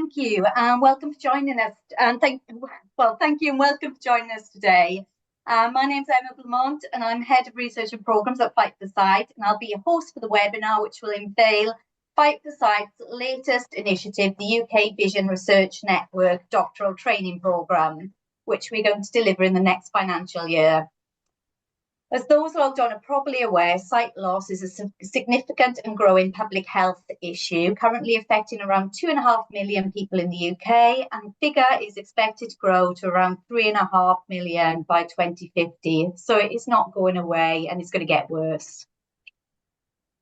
thank you, and welcome for joining us. And thank you and welcome for joining us today. My name's Emma Beaumont, and I'm Head of Research and Programmes at Fight for Sight, and I'll be your host for the webinar, which will unveil Fight for Sight's latest initiative, the UK Vision Research Network Doctoral Training Programme, which we're going to deliver in the next financial year. As those logged on are probably aware, sight loss is a significant and growing public health issue, currently affecting around 2.5 million people in the UK, and the figure is expected to grow to around 3.5 million by 2050. So it is not going away, and it's going to get worse.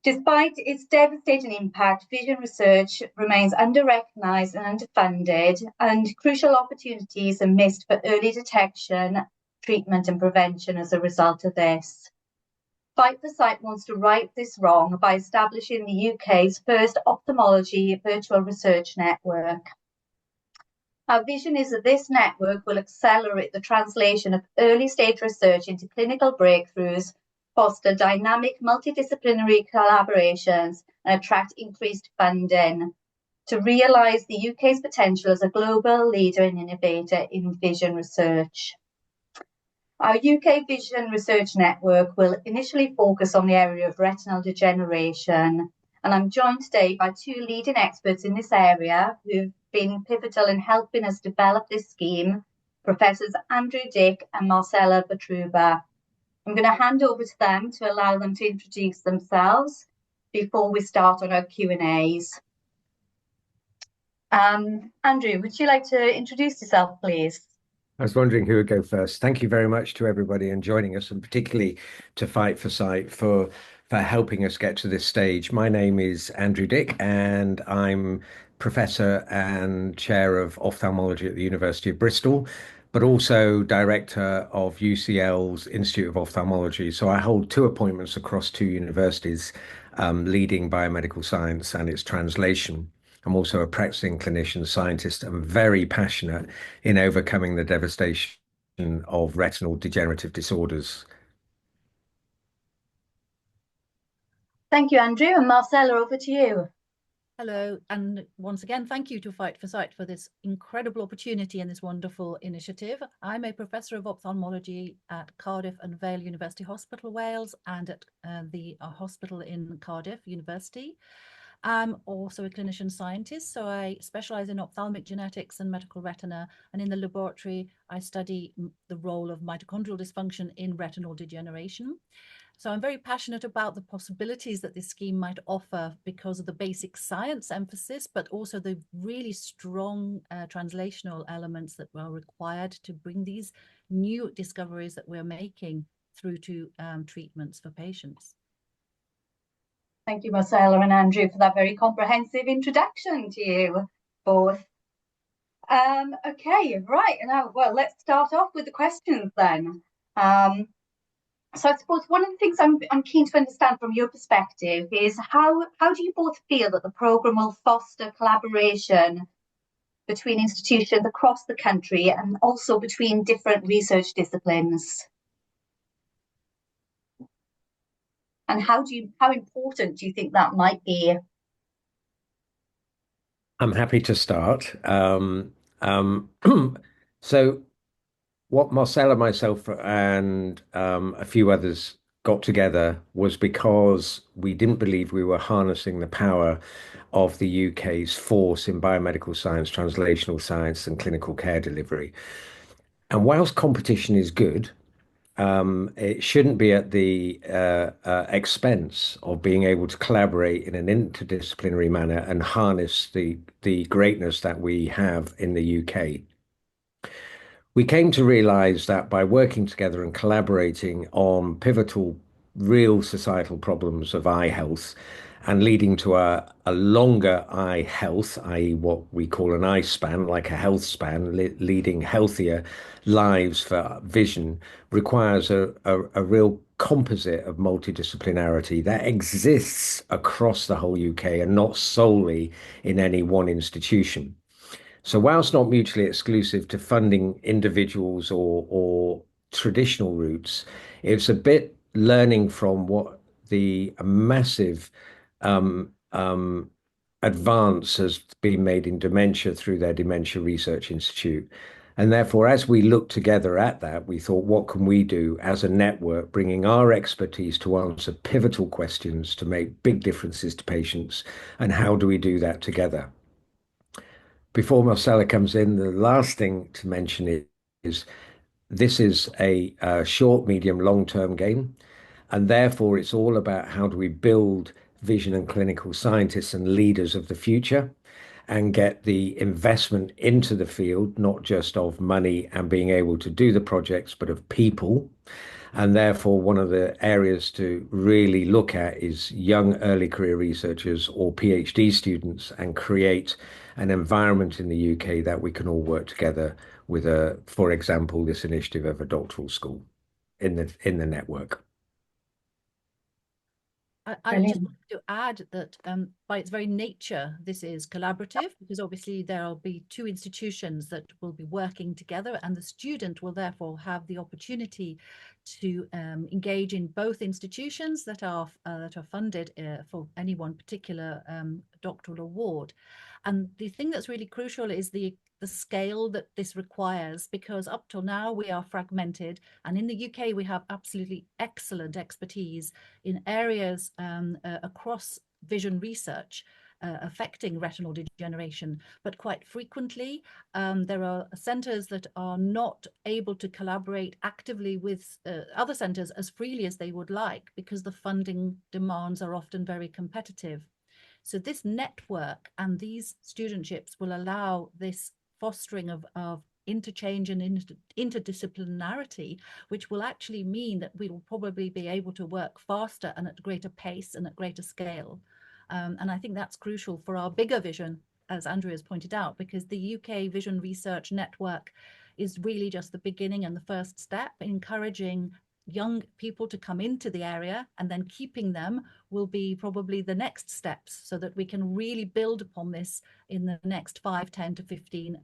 Despite its devastating impact, vision research remains under-recognised and underfunded, and crucial opportunities are missed for early detection, treatment and prevention as a result of this. Fight for Sight wants to right this wrong by establishing the UK's first ophthalmology virtual research network. Our vision is that this network will accelerate the translation of early stage research into clinical breakthroughs, foster dynamic multidisciplinary collaborations, and attract increased funding to realise the UK's potential as a global leader and innovator in vision research. Our UK Vision Research Network will initially focus on the area of retinal degeneration, and I'm joined today by two leading experts in this area who've been pivotal in helping us develop this scheme, Professors Andrew Dick and Marcela Votruba. I'm going to hand over to them to allow them to introduce themselves before we start on our Q&As. Andrew, would you like to introduce yourself, please? I was wondering who would go first. Thank you very much to everybody and joining us, and particularly to Fight for Sight for helping us get to this stage. My name is Andrew Dick, and I'm Professor and Chair of Ophthalmology at the University of Bristol, but also Director of UCL's Institute of Ophthalmology. So I hold two appointments across two universities, leading biomedical science and its translation. I'm also a practicing clinician scientist and very passionate in overcoming the devastation of retinal degenerative disorders. Thank you, Andrew. And Marcela, over to you. Hello, and once again, thank you to Fight for Sight for this incredible opportunity and this wonderful initiative. I'm a Professor of Ophthalmology at Cardiff and Vale University Hospital, Wales, and at the hospital in Cardiff University. I'm also a clinician scientist, so I specialize in ophthalmic genetics and medical retina, and in the laboratory I study the role of mitochondrial dysfunction in retinal degeneration. So I'm very passionate about the possibilities that this scheme might offer because of the basic science emphasis, but also the really strong translational elements that were required to bring these new discoveries that we're making through to treatments for patients. Thank you, Marcela and Andrew, for that very comprehensive introduction to you both. Okay, right, now, well, let's start off with the questions then. So I suppose one of the things I'm keen to understand from your perspective is how do you both feel that the programme will foster collaboration between institutions across the country and also between different research disciplines? And how important do you think that might be? I'm happy to start. So what Marcela, myself, and a few others got together was because we didn't believe we were harnessing the power of the UK's force in biomedical science, translational science, and clinical care delivery. And whilst competition is good, it shouldn't be at the expense of being able to collaborate in an interdisciplinary manner and harness the greatness that we have in the UK. We came to realize that by working together and collaborating on pivotal, real societal problems of eye health and leading to a longer eye health, i.e. what we call an eye span, like a health span, leading healthier lives for vision, requires a real composite of multidisciplinarity that exists across the whole UK and not solely in any one institution. So whilst not mutually exclusive to funding individuals or traditional routes, it's a bit learning from what the massive advance has been made in dementia through their Dementia Research Institute. And therefore, as we looked together at that, we thought, what can we do as a network, bringing our expertise to answer pivotal questions to make big differences to patients? And how do we do that together? Before Marcela comes in, the last thing to mention is this is a short, medium, long-term game. And therefore, it's all about how do we build vision and clinical scientists and leaders of the future and get the investment into the field, not just of money and being able to do the projects, but of people. And therefore, one of the areas to really look at is young early career researchers or PhD students and create an environment in the UK that we can all work together with for example, this initiative of a doctoral school in the network. I just want to add that by its very nature, this is collaborative, because obviously there will be two institutions that will be working together, and the student will therefore have the opportunity to engage in both institutions that are funded for any one particular doctoral award. And the thing that's really crucial is the scale that this requires, because up till now we are fragmented, and in the UK we have absolutely excellent expertise in areas across vision research affecting retinal degeneration, but quite frequently there are centres that are not able to collaborate actively with other centres as freely as they would like, because the funding demands are often very competitive. So this network and these studentships will allow this fostering of interchange and interdisciplinarity, which will actually mean that we will probably be able to work faster and at greater pace and at greater scale. And I think that's crucial for our bigger vision, as Andrew has pointed out, because the UK Vision Research Network is really just the beginning and the first step, encouraging young people to come into the area, and then keeping them will be probably the next steps, so that we can really build upon this in the next 5, 10 to 15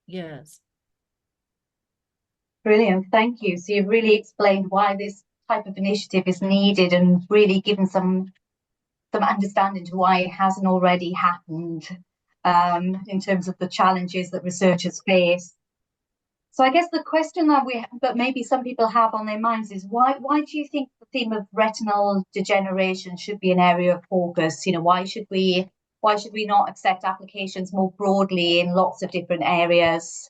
years. Brilliant, thank you. So you've really explained why this type of initiative is needed and really given some understanding to why it hasn't already happened in terms of the challenges that researchers face. So I guess the question that maybe some people have on their minds is why do you think the theme of retinal degeneration should be an area of focus? You know, why should we not accept applications more broadly in lots of different areas?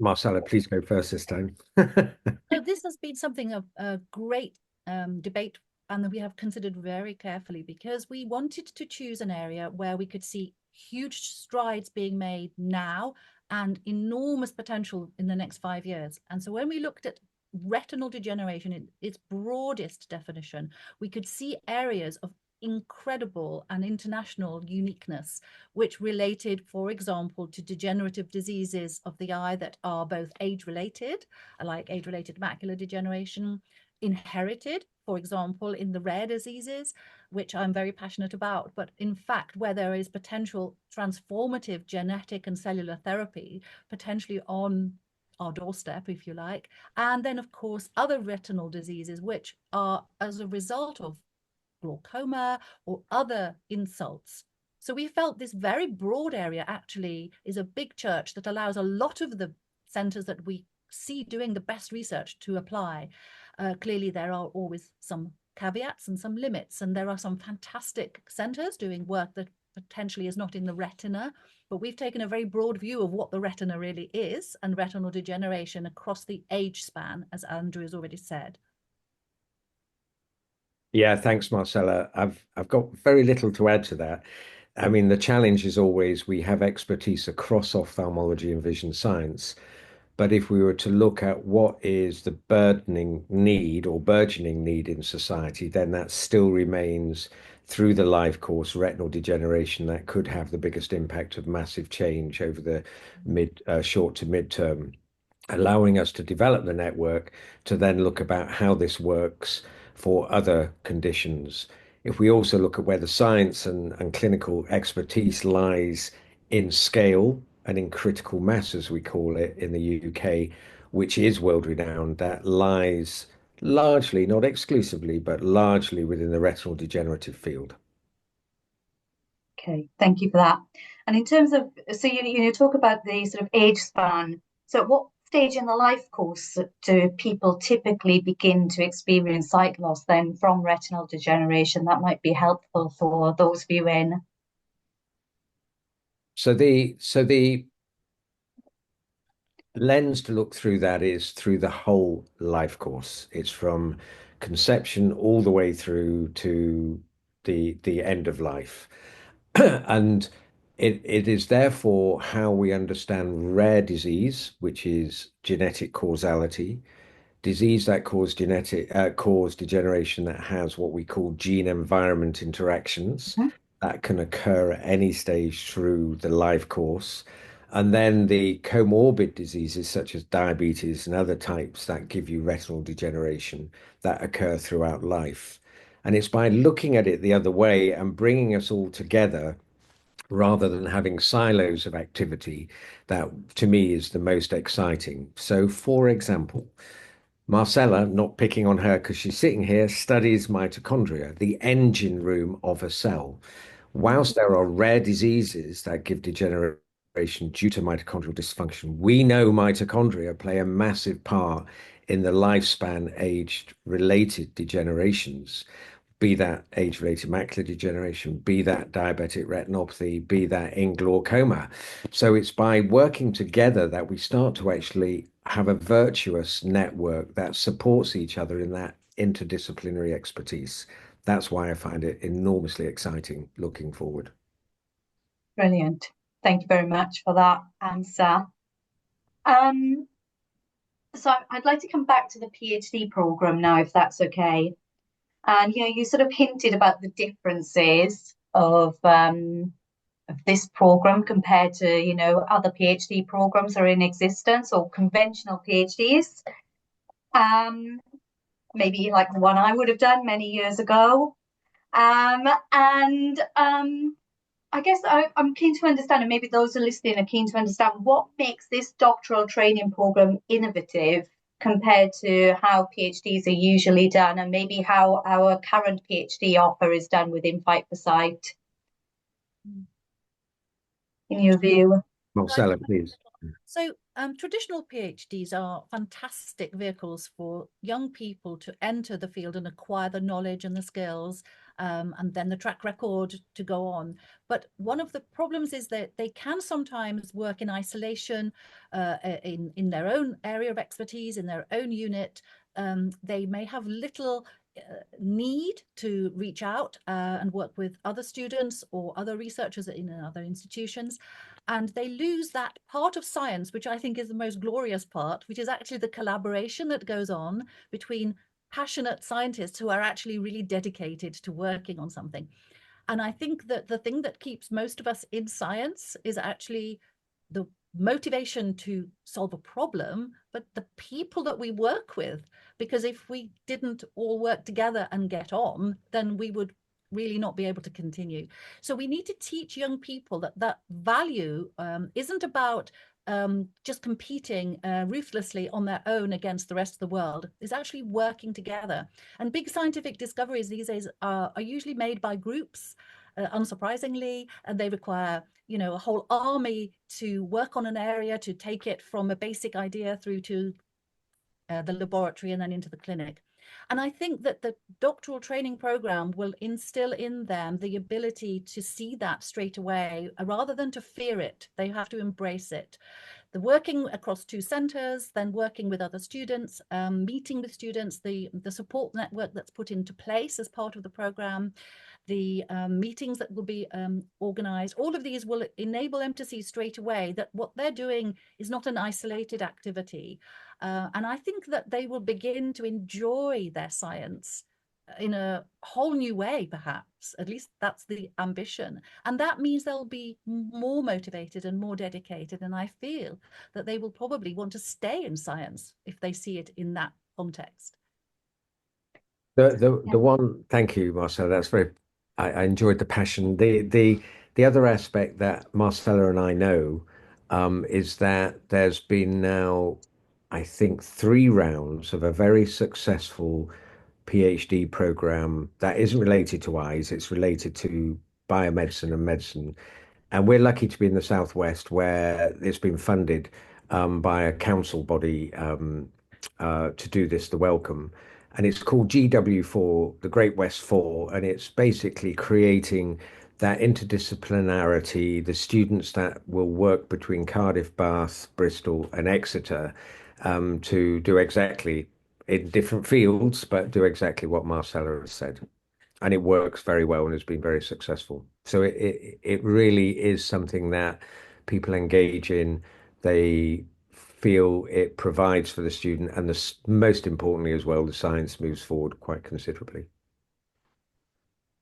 Marcela, please go first this time. So this has been something of a great debate, and that we have considered very carefully, because we wanted to choose an area where we could see huge strides being made now and enormous potential in the next 5 years. And so when we looked at retinal degeneration in its broadest definition, we could see areas of incredible and international uniqueness, which related, for example, to degenerative diseases of the eye that are both age-related, like age-related macular degeneration, inherited, for example, in the rare diseases, which I'm very passionate about, but in fact, where there is potential transformative genetic and cellular therapy potentially on our doorstep, if you like. And then, of course, other retinal diseases, which are as a result of glaucoma or other insults. So we felt this very broad area actually is a big church that allows a lot of the centres that we see doing the best research to apply. Clearly, there are always some caveats and some limits, and there are some fantastic centres doing work that potentially is not in the retina, but we've taken a very broad view of what the retina really is and retinal degeneration across the age span, as Andrew has already said. Yeah, thanks, Marcela. I've got very little to add to that. I mean, the challenge is always we have expertise across ophthalmology and vision science. But if we were to look at what is the burdening need or burgeoning need in society, then that still remains through the life course retinal degeneration that could have the biggest impact of massive change over the short to mid-term, allowing us to develop the network to then look about how this works for other conditions. If we also look at where the science and clinical expertise lies in scale and in critical mass, as we call it in the UK, which is world renowned, that lies largely, not exclusively, but largely within the retinal degenerative field. Okay, thank you for that. And in terms of, so you talk about the sort of age span. So at what stage in the life course do people typically begin to experience sight loss then from retinal degeneration? That might be helpful for those viewing. So the lens to look through that is through the whole life course. It's from conception all the way through to the end of life. And it is therefore how we understand rare disease, which is genetic causality, disease that cause degeneration that has what we call gene environment interactions Mhm. that can occur at any stage through the life course. And then the comorbid diseases such as diabetes and other types that give you retinal degeneration that occur throughout life. And it's by looking at it the other way and bringing us all together rather than having silos of activity that to me is the most exciting. So, for example, Marcela, not picking on her because she's sitting here, studies mitochondria, the engine room of a cell. Whilst there are rare diseases that give degeneration due to mitochondrial dysfunction, we know mitochondria play a massive part in the lifespan age related degenerations, be that age-related macular degeneration, be that diabetic retinopathy, be that in glaucoma. So it's by working together that we start to actually have a virtuous network that supports each other in that interdisciplinary expertise. That's why I find it enormously exciting looking forward. Brilliant. Thank you very much for that answer. So I'd like to come back to the PhD program now, if that's okay. And you sort of hinted about the differences of this program compared to other PhD programs that are in existence or conventional PhDs. Maybe like the one I would have done many years ago. And I guess I'm keen to understand, and maybe those who are listening are keen to understand what makes this doctoral training program innovative compared to how PhDs are usually done, and maybe how our current PhD offer is done within Fight for Sight, in your view. Marcela, please. So traditional PhDs are fantastic vehicles for young people to enter the field and acquire the knowledge and the skills, and then the track record to go on. But one of the problems is that they can sometimes work in isolation, in their own area of expertise, in their own unit. They may have little need to reach out and work with other students or other researchers in other institutions. And they lose that part of science, which I think is the most glorious part, which is actually the collaboration that goes on between passionate scientists who are actually really dedicated to working on something. And I think that the thing that keeps most of us in science is actually the motivation to solve a problem, but the people that we work with. Because if we didn't all work together and get on, then we would really not be able to continue. So we need to teach young people that value isn't about just competing ruthlessly on their own against the rest of the world. Is actually working together. And big scientific discoveries these days are usually made by groups, unsurprisingly, and they require a whole army to work on an area, to take it from a basic idea through to the laboratory and then into the clinic. And I think that the doctoral training program will instill in them the ability to see that straight away, rather than to fear it. They have to embrace it. The working across two centres, then working with other students, meeting with students, the support network that's put into place as part of the program, the meetings that will be organised, all of these will enable them to see straight away that what they're doing is not an isolated activity. And I think that they will begin to enjoy their science in a whole new way, perhaps. At least that's the ambition. And that means they'll be more motivated and more dedicated. And I feel that they will probably want to stay in science if they see it in that context. The one, thank you, Marcel. That's very, I enjoyed the passion. The other aspect that Marcella and I know is that there's been now, I think, 3 rounds of a very successful PhD program that isn't related to eyes. It's related to biomedicine and medicine. And we're lucky to be in the Southwest where it's been funded by a council body to do this, the Welcome. And it's called GW4, the Great West Four. And it's basically creating that interdisciplinarity, the students that will work between Cardiff, Bath, Bristol, and Exeter to do exactly in different fields, but do exactly what Marcela has said. And it works very well and has been very successful. So it really is something that people engage in. They feel it provides for the student, and most importantly as well, the science moves forward quite considerably.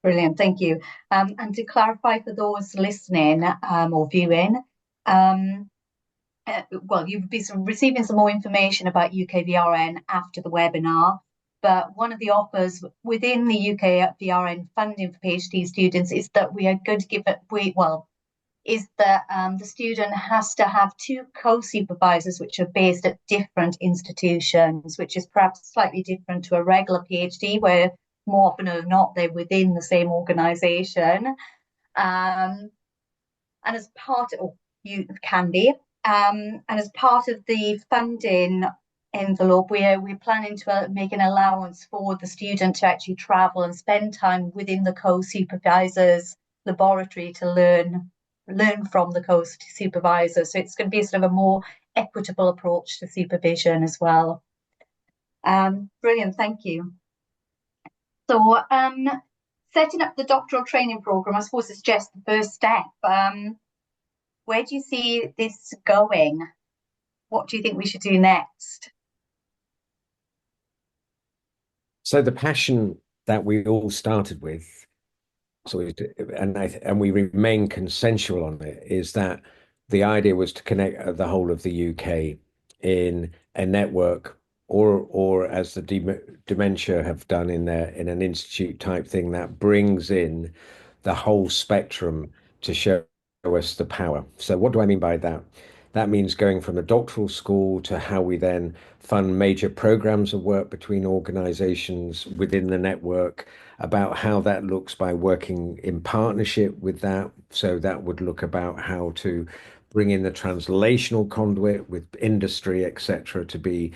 Brilliant, thank you. And to clarify for those listening or viewing, well, you'll be receiving some more information about UKVRN after the webinar. But one of the offers within the UKVRN funding for PhD students is that we are going to give it, is that the student has to have two co-supervisors which are based at different institutions, which is perhaps slightly different to a regular PhD where more often than not they're within the same organisation. And as part of, you can be, and as part of the funding envelope, we're planning to make an allowance for the student to actually travel and spend time within the co-supervisor's laboratory to learn from the co-supervisor. So it's going to be sort of a more equitable approach to supervision as well. Brilliant, thank you. So setting up the doctoral training programme, I suppose, is just the first step. Where do you see this going? What do you think we should do next? So the passion that we all started with, and we remain consensual on it, is that the idea was to connect the whole of the UK in a network, or as the dementia have done in an institute type thing that brings in the whole spectrum to show us the power. So what do I mean by that? That means going from a doctoral school to how we then fund major programs of work between organizations within the network, about how that looks by working in partnership with that. So that would look about how to bring in the translational conduit with industry, etc., to be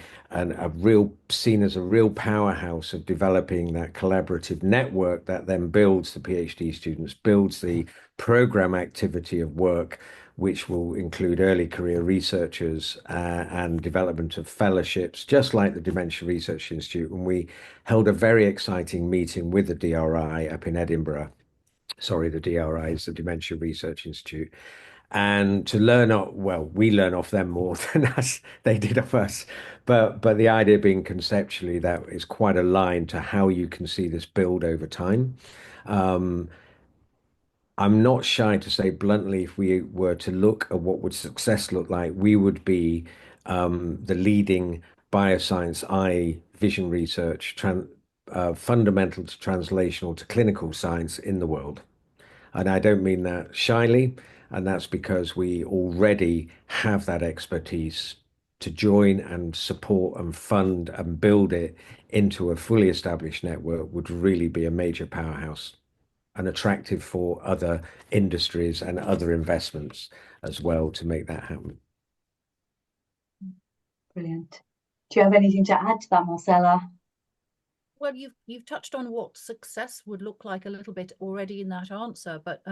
seen as a real powerhouse of developing that collaborative network that then builds the PhD students, builds the program activity of work, which will include early career researchers and development of fellowships, just like the Dementia Research Institute. And we held a very exciting meeting with the DRI up in Edinburgh. Sorry, the DRI is the Dementia Research Institute. And to learn, we learn off them more than they did of us. But the idea being conceptually that is quite aligned to how you can see this build over time. I'm not shy to say bluntly, if we were to look at what would success look like, we would be the leading bioscience eye vision research, fundamental to translational to clinical science in the world. And I don't mean that shyly, and that's because we already have that expertise to join and support and fund and build it into a fully established network would really be a major powerhouse and attractive for other industries and other investments as well to make that happen. Brilliant. Do you have anything to add to that, Marcela? Well, you've touched on what success would look like a little bit already in that answer, but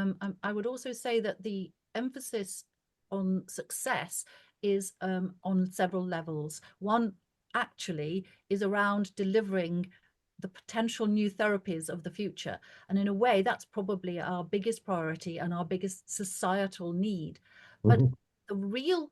I would also say that the emphasis on success is on several levels. One actually is around delivering the potential new therapies of the future. And in a way, that's probably our biggest priority and our biggest societal need. But the real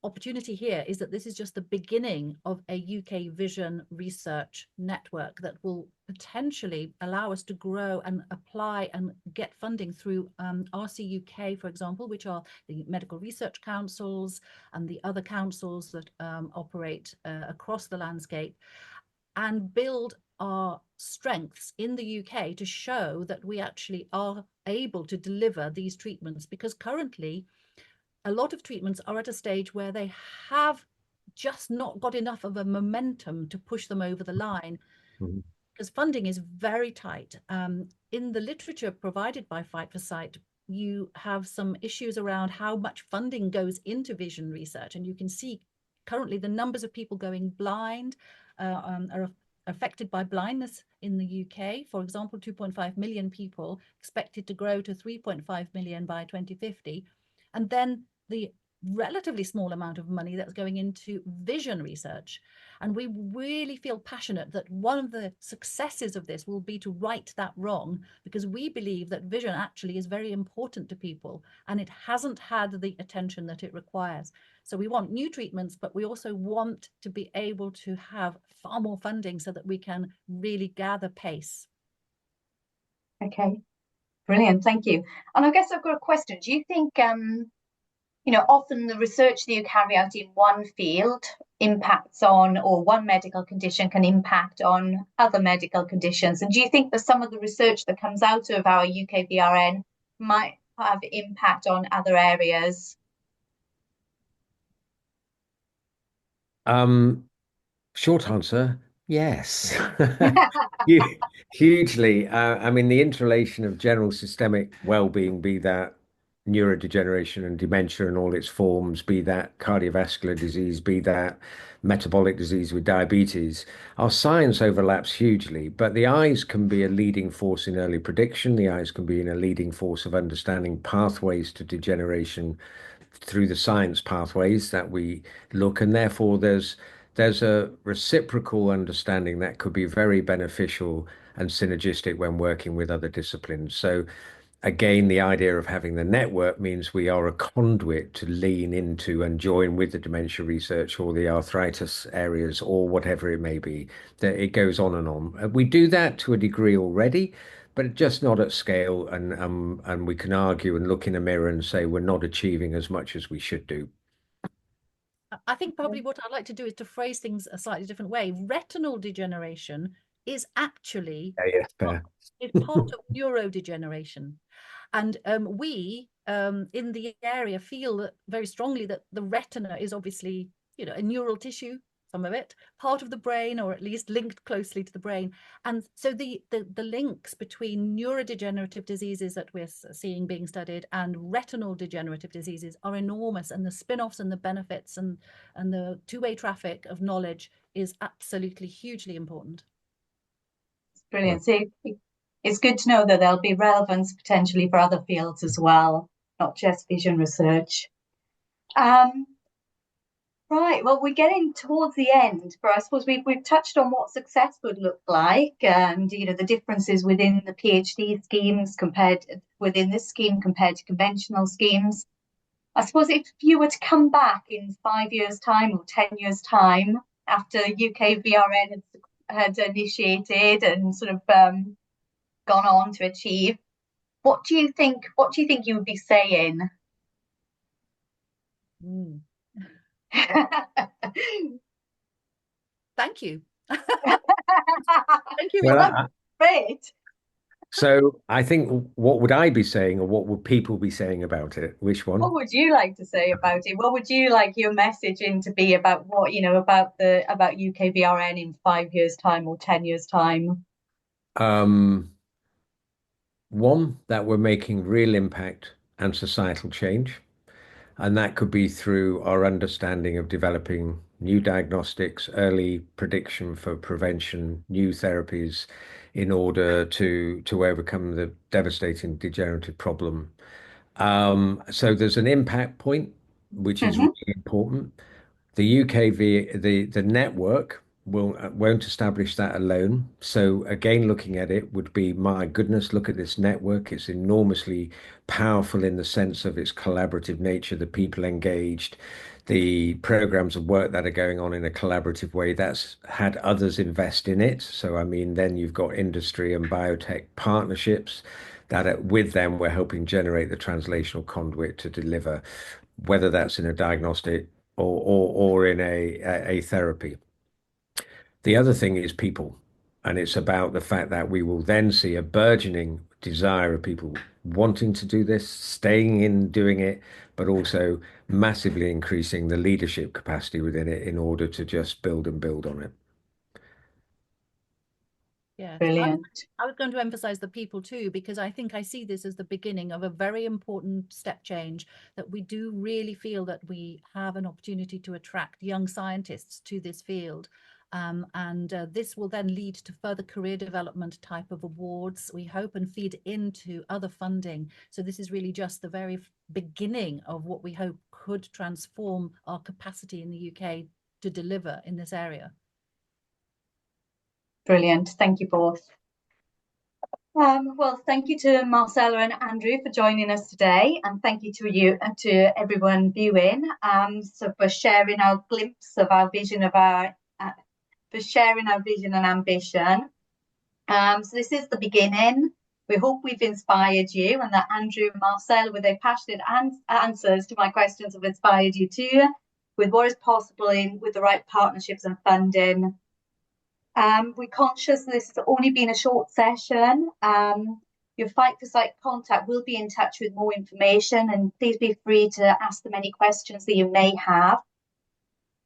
opportunity here is that this is just the beginning of a UK vision research network that will potentially allow us to grow and apply and get funding through RCUK, for example, which are the medical research councils and the other councils that operate across the landscape, and build our strengths in the UK to show that we actually are able to deliver these treatments, because currently a lot of treatments are at a stage where they have just not got enough of a momentum to push them over the line. because funding is very tight. In the literature provided by Fight for Sight, you have some issues around how much funding goes into vision research. And you can see currently the numbers of people going blind are affected by blindness in the UK. For example, 2.5 million people, expected to grow to 3.5 million by 2050. And then the relatively small amount of money that's going into vision research. And we really feel passionate that one of the successes of this will be to right that wrong, because we believe that vision actually is very important to people and it hasn't had the attention that it requires. So we want new treatments, but we also want to be able to have far more funding so that we can really gather pace. Okay, brilliant, thank you. And I guess I've got a question. Do you think, often the research that you carry out in one field impacts on, or one medical condition can impact on other medical conditions? And do you think that some of the research that comes out of our UKVRN might have impact on other areas? Short answer, yes. Hugely. I mean, the interrelation of general systemic well-being, be that neurodegeneration and dementia in all its forms, be that cardiovascular disease, be that metabolic disease with diabetes, our science overlaps hugely, but the eyes can be a leading force in early prediction. The eyes can be in a leading force of understanding pathways to degeneration through the science pathways that we look, and therefore there's a reciprocal understanding that could be very beneficial and synergistic when working with other disciplines. So again, the idea of having the network means we are a conduit to lean into and join with the dementia research or the arthritis areas or whatever it may be, that it goes on and on. We do that to a degree already, but just not at scale. And we can argue and look in a mirror and say we're not achieving as much as we should do. I think probably what I'd like to do is to phrase things a slightly different way. Retinal degeneration is actually Fair. is part of neurodegeneration. And we in the area feel that very strongly that the retina is obviously, a neural tissue, some of it, part of the brain, or at least linked closely to the brain. And so the links between neurodegenerative diseases that we're seeing being studied and retinal degenerative diseases are enormous. And the spin-offs and the benefits and the two-way traffic of knowledge is absolutely hugely important. Brilliant. So it's good to know that there'll be relevance potentially for other fields as well, not just vision research. Right, well, we're getting towards the end, but I suppose we've touched on what success would look like, and the differences within the PhD schemes within this scheme compared to conventional schemes. I suppose if you were to come back in 5 years' time or 10 years' time after UKVRN had initiated and sort of gone on to achieve, what do you think you would be saying? Thank you. Thank you. Well, Great. So I think, what would I be saying, or what would people be saying about it? Which one? What would you like to say about it? What would you like your messaging to be about about UKVRN in 5 years' time or 10 years' time? One, that we're making real impact and societal change. And that could be through our understanding of developing new diagnostics, early prediction for prevention, new therapies in order to overcome the devastating degenerative problem. So there's an impact point, which is really important. The the network won't establish that alone. So again, looking at it would be, my goodness, look at this network. It's enormously powerful in the sense of its collaborative nature, the people engaged, the programs of work that are going on in a collaborative way that's had others invest in it. So I mean, then you've got industry and biotech partnerships with them, we're helping generate the translational conduit to deliver, whether that's in a diagnostic or in a therapy. The other thing is people, and it's about the fact that we will then see a burgeoning desire of people wanting to do this, staying in doing it, but also massively increasing the leadership capacity within it in order to just build and build on it. Yes, Brilliant. I was going to emphasize the people too, because I think I see this as the beginning of a very important step change, that we do really feel that we have an opportunity to attract young scientists to this field. This will then lead to further career development type of awards, we hope, and feed into other funding. So this is really just the very beginning of what we hope could transform our capacity in the UK to deliver in this area. Brilliant. Thank you both. Well, thank you to Marcela and Andrew for joining us today, and thank you to you and to everyone viewing. So for sharing our glimpse of our vision of for sharing our vision and ambition. So this is the beginning. We hope we've inspired you, and that Andrew and Marcela, with their passionate answers to my questions, have inspired you too, with what is possible with the right partnerships and funding. We're conscious this has only been a short session. Your Fight for Sight contact will be in touch with more information, and please be free to ask them any questions that you may have.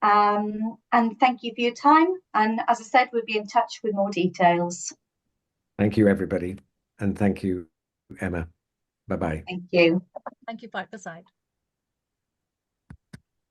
And thank you for your time. And as I said, we'll be in touch with more details. Thank you, everybody. And thank you, Emma. Bye-bye. Thank you. Thank you, Fight for Sight.